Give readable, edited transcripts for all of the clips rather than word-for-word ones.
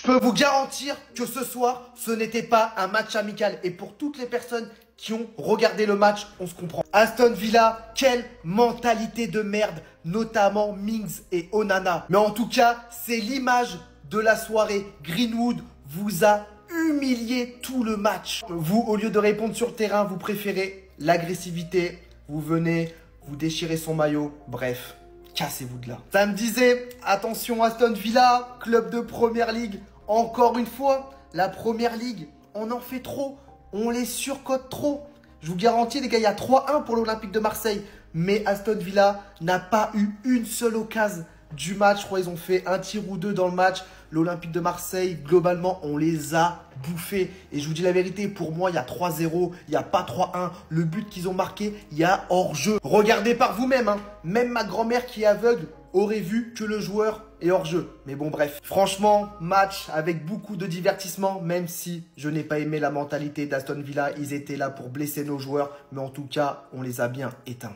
peux vous garantir que ce soir, ce n'était pas un match amical. Et pour toutes les personnes qui ont regardé le match, on se comprend. Aston Villa, quelle mentalité de merde, notamment Mings et Onana. Mais en tout cas, c'est l'image de la soirée. Greenwood vous a humilié tout le match. Vous, au lieu de répondre sur le terrain, vous préférez l'agressivité. Vous venez, vous déchirez son maillot. Bref, cassez-vous de là. Ça me disait, attention Aston Villa, club de Première Ligue. Encore une fois, la Première Ligue, on en fait trop. On les surcote trop. Je vous garantis, les gars, il y a 3-1 pour l'Olympique de Marseille. Mais Aston Villa n'a pas eu une seule occasion du match. Je crois qu'ils ont fait un tir ou deux dans le match. L'Olympique de Marseille, globalement, on les a bouffés. Et je vous dis la vérité, pour moi, il y a 3-0. Il n'y a pas 3-1. Le but qu'ils ont marqué, il y a hors-jeu. Regardez par vous-même. Hein. Même ma grand-mère qui est aveugle aurait vu que le joueur est hors-jeu. Mais bon, bref. Franchement, match avec beaucoup de divertissement, même si je n'ai pas aimé la mentalité d'Aston Villa. Ils étaient là pour blesser nos joueurs. Mais en tout cas, on les a bien éteints.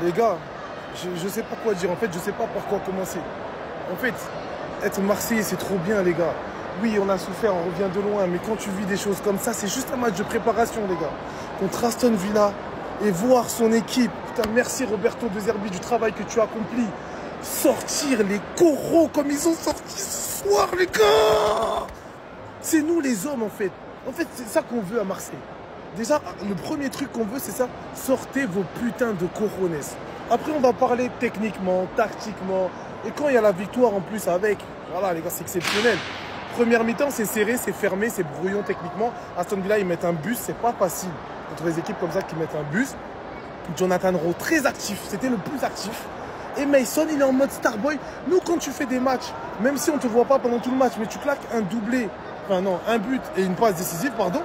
Les gars, je sais pas quoi dire. En fait, je sais pas par quoi commencer. En fait, être Marseillais, c'est trop bien, les gars. Oui, on a souffert, on revient de loin. Mais quand tu vis des choses comme ça, c'est juste un match de préparation, les gars. Contre Aston Villa et voir son équipe. Putain, merci Roberto De Zerbi du travail que tu as accompli. Sortir les coraux comme ils ont sorti ce soir, les gars. C'est nous les hommes, en fait. En fait, c'est ça qu'on veut à Marseille. Déjà, le premier truc qu'on veut, c'est ça. Sortez vos putains de corones. Après, on va parler techniquement, tactiquement. Et quand il y a la victoire en plus avec, voilà, les gars, c'est exceptionnel. Première mi-temps, c'est serré, c'est fermé, c'est brouillon techniquement. Aston Villa, ils mettent un bus, c'est pas facile. Contre les équipes comme ça qui mettent un bus. Jonathan Rowe, très actif. C'était le plus actif. Et Mason, il est en mode Starboy. Nous, quand tu fais des matchs, même si on ne te voit pas pendant tout le match, mais tu claques un doublé, enfin non, un but et une passe décisive, pardon.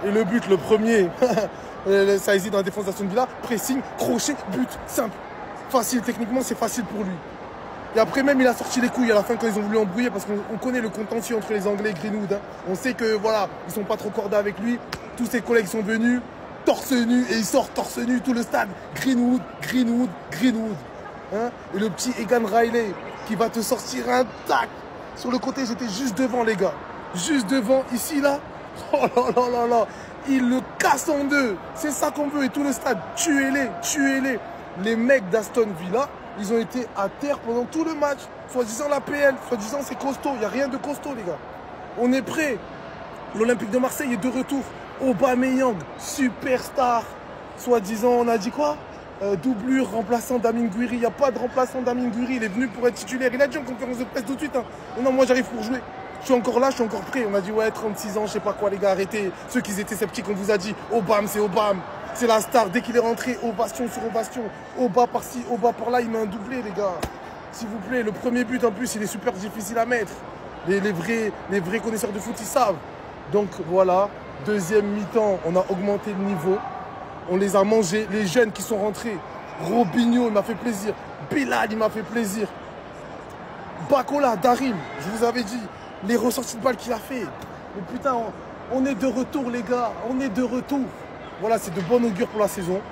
Et le but, le premier, ça hésite dans la défense d'Aston Villa, pressing, crochet, but, simple. Facile, techniquement, c'est facile pour lui. Et après même, il a sorti les couilles à la fin quand ils ont voulu embrouiller, parce qu'on connaît le contentieux entre les Anglais et Greenwood. Hein. On sait que, voilà, ils sont pas trop cordés avec lui. Tous ses collègues sont venus, torse nu, et il sort torse nu, tout le stade. Greenwood, Greenwood, Greenwood. Hein, et le petit Egan Riley qui va te sortir un tac. Sur le côté, j'étais juste devant, les gars. Juste devant, ici, là. Oh là là là là. Il le casse en deux. C'est ça qu'on veut. Et tout le stade, tuez-les, tuez-les. Les mecs d'Aston Villa, ils ont été à terre pendant tout le match. Soi-disant la PL, soi-disant c'est costaud. Il n'y a rien de costaud, les gars. On est prêts. L'Olympique de Marseille est de retour. Aubameyang, superstar. Soi-disant, on a dit quoi? Doublure, remplaçant d'Amin Gouiri. Il n'y a pas de remplaçant d'Amin Gouiri. Il est venu pour être titulaire. Il a dit en conférence de presse tout de suite. Hein. Non, moi j'arrive pour jouer. Je suis encore là, je suis encore prêt. On a dit ouais, 36 ans, je sais pas quoi, les gars, arrêtez. Ceux qui étaient sceptiques, on vous a dit Obama, c'est Obama. C'est la star. Dès qu'il est rentré, ovation sur ovation. Oba par-ci, Oba par-là, il met un doublé, les gars. S'il vous plaît, le premier but en plus, il est super difficile à mettre. Les vrais connaisseurs de foot, ils savent. Donc voilà, deuxième mi-temps, on a augmenté le niveau. On les a mangés. Les jeunes qui sont rentrés. Robinho, il m'a fait plaisir. Bilal, il m'a fait plaisir. Bakola, Darim, je vous avais dit. Les ressorties de balles qu'il a fait. Mais putain, on est de retour, les gars. On est de retour. Voilà, c'est de bon augure pour la saison.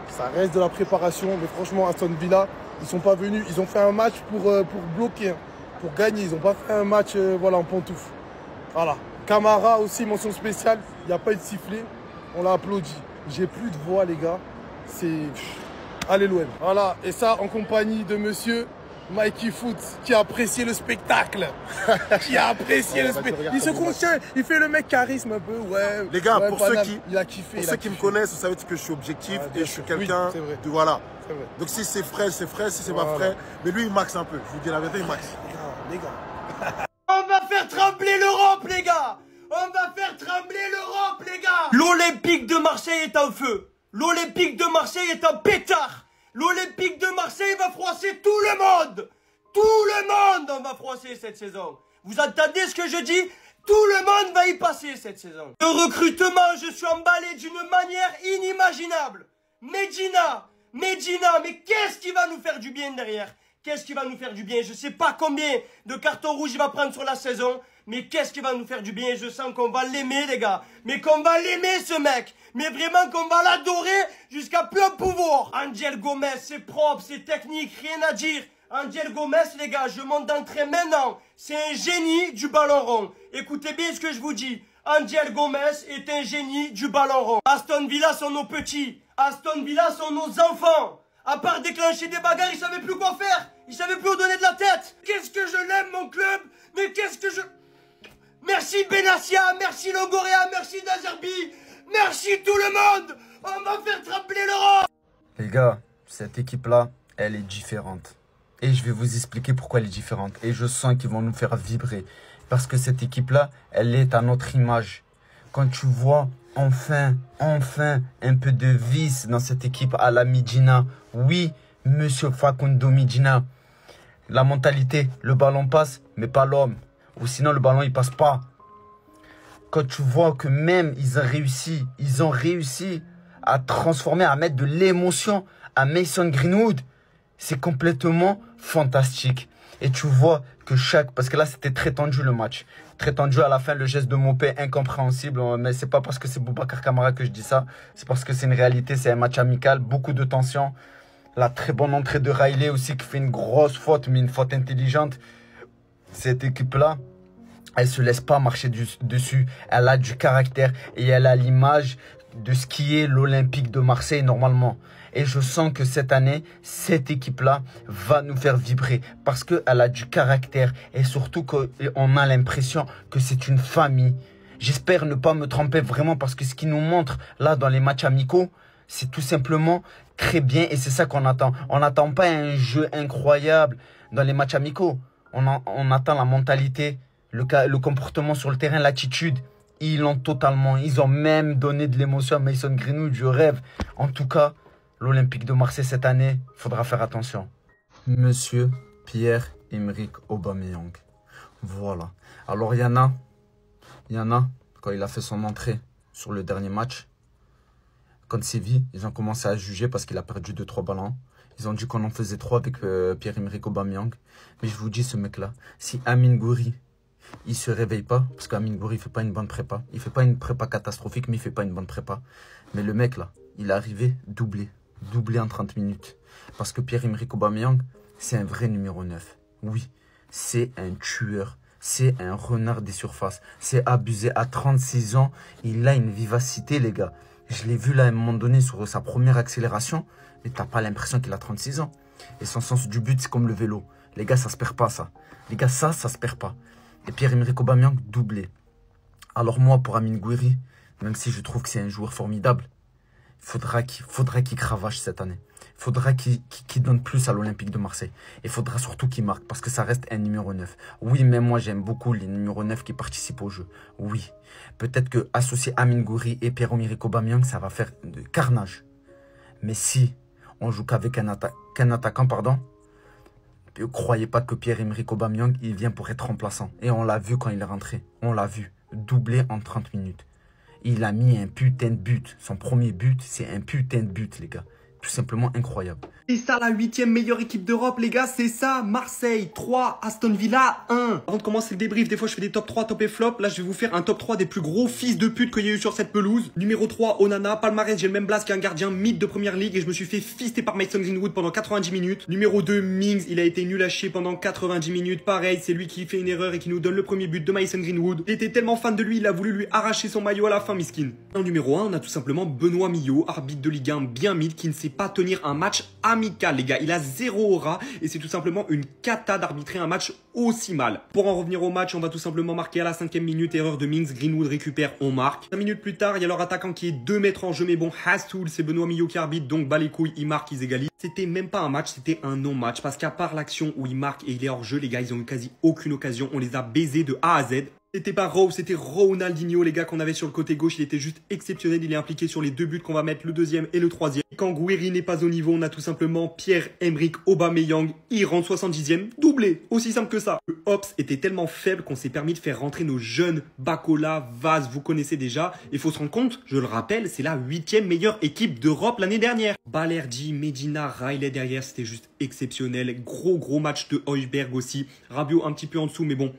Ça reste de la préparation. Mais franchement, Aston Villa, ils ne sont pas venus. Ils ont fait un match pour bloquer, hein, pour gagner. Ils n'ont pas fait un match voilà, en pantoufle. Voilà. Camara aussi, mention spéciale. Il n'y a pas eu de sifflet. On l'a applaudi. J'ai plus de voix, les gars. C'est... Allez, l'OM. Voilà. Et ça, en compagnie de monsieur Mikey Foot, qui a apprécié le spectacle. Qui a apprécié le spectacle. Il se contient. Il fait le mec charisme un peu. Ouais. Les gars, ouais, pour Paname, ceux qui, il a kiffé, pour ceux qui me connaissent, vous savez que je suis objectif et je suis quelqu'un de... Voilà. Donc si c'est frais, c'est frais. Si c'est pas frais. Mais lui, il maxe un peu. Je vous dis la vérité, il maxe. Les gars. On va faire trembler l'Europe, les gars. On va faire trembler l'Europe, les gars. L'Olympique de Marseille est en feu. L'Olympique de Marseille est en pétard. L'Olympique de Marseille va froisser tout le monde. Tout le monde on va froisser cette saison. Vous entendez ce que je dis? Tout le monde va y passer cette saison. Le recrutement, je suis emballé d'une manière inimaginable. Medina, mais qu'est-ce qui va nous faire du bien derrière? Qu'est-ce qui va nous faire du bien? Je sais pas combien de cartons rouges il va prendre sur la saison, mais qu'est-ce qui va nous faire du bien? Je sens qu'on va l'aimer, les gars. Mais qu'on va l'aimer, ce mec. Mais vraiment qu'on va l'adorer jusqu'à plus en pouvoir. Angel Gomez, c'est propre, c'est technique, rien à dire. Angel Gomez, les gars, je monte d'entrée maintenant. C'est un génie du ballon rond. Écoutez bien ce que je vous dis. Angel Gomez est un génie du ballon rond. Aston Villa sont nos petits. Aston Villa sont nos enfants. À part déclencher des bagarres, ils savaient plus quoi faire. Ils savaient plus où donner de la tête. Qu'est-ce que je l'aime, mon club. Mais qu'est-ce que je... Merci Benassia, merci Longoria, merci Dazerbi. Merci tout le monde. On va faire trembler l'Europe. Les gars, cette équipe-là, elle est différente. Et je vais vous expliquer pourquoi elle est différente. Et je sens qu'ils vont nous faire vibrer. Parce que cette équipe-là, elle est à notre image. Quand tu vois enfin un peu de vice dans cette équipe à la Medina. Oui, monsieur Facundo Medina. La mentalité, le ballon passe, mais pas l'homme. Ou sinon, le ballon, il passe pas. Quand tu vois que même ils ont réussi à transformer, à mettre de l'émotion à Mason Greenwood, c'est complètement fantastique. Et tu vois que parce que là, c'était très tendu le match. Très tendu à la fin, le geste de Mopé, incompréhensible. Mais c'est pas parce que c'est Boubacar Kamara que je dis ça. C'est parce que c'est une réalité, c'est un match amical, beaucoup de tension. La très bonne entrée de Riley aussi qui fait une grosse faute, mais une faute intelligente. Cette équipe-là, elle se laisse pas marcher dessus. Elle a du caractère et elle a l'image de ce qui est l'Olympique de Marseille normalement. Et je sens que cette année, cette équipe-là va nous faire vibrer parce qu'elle a du caractère et surtout qu'on a l'impression que c'est une famille. J'espère ne pas me tromper vraiment parce que ce qui nous montre là dans les matchs amicaux, c'est tout simplement très bien et c'est ça qu'on attend. On n'attend pas un jeu incroyable dans les matchs amicaux. On attend la mentalité, le comportement sur le terrain, l'attitude. Ils l'ont totalement. Ils ont même donné de l'émotion à Mason Greenwood. Je rêve. En tout cas, l'Olympique de Marseille cette année, il faudra faire attention. Monsieur Pierre-Emerick Aubameyang. Voilà. Alors, il y en a, quand il a fait son entrée sur le dernier match, contre Séville, ils ont commencé à juger parce qu'il a perdu 2-3 ballons. Ils ont dit qu'on en faisait 3 avec Pierre-Emerick Aubameyang. Mais je vous dis, ce mec-là, si Amine Gouiri, il se réveille pas, parce qu'Amine Gouiri, il fait pas une bonne prépa. Il fait pas une prépa catastrophique, mais il fait pas une bonne prépa. Mais le mec, là, il est arrivé doublé en 30 minutes. Parce que Pierre-Emerick Aubameyang, c'est un vrai numéro 9. Oui, c'est un tueur. C'est un renard des surfaces. C'est abusé. À 36 ans, il a une vivacité, les gars. Je l'ai vu là à un moment donné sur sa première accélération. Mais t'as pas l'impression qu'il a 36 ans. Et son sens du but, c'est comme le vélo. Les gars, ça se perd pas, ça. Les gars, ça se perd pas. Et Pierre-Emerick Aubameyang, doublé. Alors moi, pour Amine Gouiri, même si je trouve que c'est un joueur formidable, il faudra qu'il cravache cette année. Il faudra qu'il donne plus à l'Olympique de Marseille. Il faudra surtout qu'il marque, parce que ça reste un numéro 9. Oui, même moi, j'aime beaucoup les numéros 9 qui participent au jeu. Oui. Peut-être que associer Amine Gouiri et Pierre-Emerick Aubameyang, ça va faire de carnage. Mais si on joue qu'avec un attaquant, ne croyez pas que Pierre-Emerick Aubameyang, il vient pour être remplaçant. Et on l'a vu quand il est rentré. On l'a vu. Doublé en 30 minutes. Il a mis un putain de but. Son premier but, c'est un putain de but, les gars. Tout simplement incroyable. C'est ça la 8e meilleure équipe d'Europe, les gars, c'est ça. Marseille 3, Aston Villa 1. Avant de commencer le débrief, des fois je fais des top 3, top et flop. Là je vais vous faire un top 3 des plus gros fils de pute qu'il y a eu sur cette pelouse. Numéro 3, Onana, palmarès, j'ai le même Blas qu'un gardien mythe de première ligue et je me suis fait fister par Mason Greenwood pendant 90 minutes. Numéro 2, Mings, il a été nul à chier pendant 90 minutes. Pareil, c'est lui qui fait une erreur et qui nous donne le premier but de Mason Greenwood. Il était tellement fan de lui, il a voulu lui arracher son maillot à la fin, miskin. En numéro 1, on a tout simplement Benoît Millot, arbitre de Ligue 1 bien mythe qui ne sait pas tenir un match amical, les gars. Il a zéro aura et c'est tout simplement une cata d'arbitrer un match aussi mal. Pour en revenir au match, on va tout simplement marquer à la 5e minute, erreur de Mings, Greenwood récupère, on marque. 5 minutes plus tard, il y a leur attaquant qui est 2 mètres en jeu, mais bon, Hastoul, c'est Benoît Millot qui arbitre, donc bat les couilles, il marque, ils égalisent. C'était même pas un match, c'était un non-match, parce qu'à part l'action où il marque et il est hors jeu, les gars, ils ont eu quasi aucune occasion, on les a baisés de A à Z. C'était pas Rowe, c'était Ronaldinho, les gars, qu'on avait sur le côté gauche. Il était juste exceptionnel. Il est impliqué sur les 2 buts qu'on va mettre, le 2e et le 3e. Et quand Gouiri n'est pas au niveau, on a tout simplement Pierre-Emerick Aubameyang. Il rentre 70e, doublé. Aussi simple que ça. Le Hops était tellement faible qu'on s'est permis de faire rentrer nos jeunes Bacola, Vaz, vous connaissez déjà. Il faut se rendre compte, je le rappelle, c'est la 8e meilleure équipe d'Europe l'année dernière. Balerdi, Medina, Riley derrière, c'était juste exceptionnel. Gros match de Højbjerg aussi. Rabiot un petit peu en dessous, mais bon.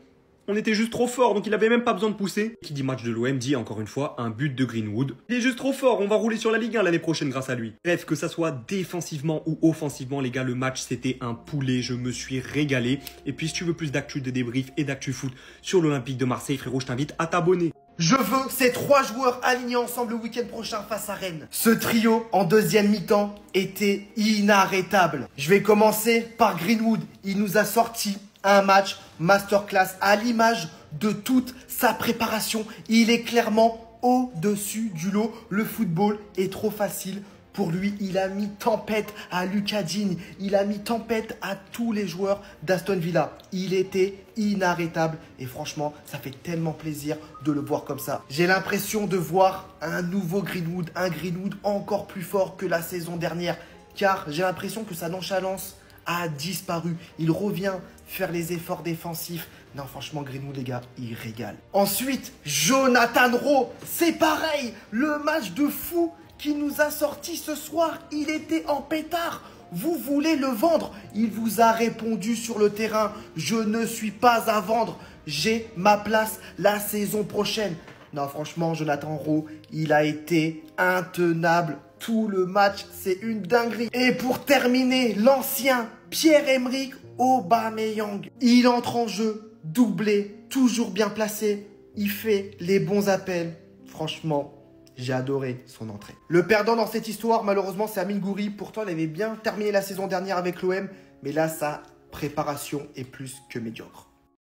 On était juste trop fort, donc il avait même pas besoin de pousser. Qui dit match de l'OM dit encore une fois un but de Greenwood. Il est juste trop fort, on va rouler sur la Ligue 1 l'année prochaine grâce à lui. Bref, que ça soit défensivement ou offensivement, les gars, le match c'était un poulet, je me suis régalé. Et puis si tu veux plus d'actu de débrief et d'actu foot sur l'Olympique de Marseille, frérot, je t'invite à t'abonner. Je veux ces 3 joueurs alignés ensemble le week-end prochain face à Rennes. Ce trio en deuxième mi-temps était inarrêtable. Je vais commencer par Greenwood. Il nous a sorti un match masterclass à l'image de toute sa préparation. Il est clairement au-dessus du lot. Le football est trop facile pour lui. Il a mis tempête à Lucas Digne. Il a mis tempête à tous les joueurs d'Aston Villa. Il était inarrêtable et franchement, ça fait tellement plaisir de le voir comme ça. J'ai l'impression de voir un nouveau Greenwood, un Greenwood encore plus fort que la saison dernière, car j'ai l'impression que sa nonchalance a disparu. Il revient faire les efforts défensifs. Non, franchement, Greenwood, les gars, il régale. Ensuite, Jonathan Rowe, c'est pareil. Le match de fou qui nous a sorti ce soir, il était en pétard. Vous voulez le vendre? Il vous a répondu sur le terrain. Je ne suis pas à vendre. J'ai ma place la saison prochaine. Non, franchement, Jonathan Rowe, il a été intenable. Tout le match, c'est une dinguerie. Et pour terminer, l'ancien Pierre-Emerick Aubameyang. Il entre en jeu, doublé, toujours bien placé. Il fait les bons appels. Franchement, j'ai adoré son entrée. Le perdant dans cette histoire, malheureusement, c'est Amine Gouiri. Pourtant, il avait bien terminé la saison dernière avec l'OM. Mais là, sa préparation est plus que médiocre.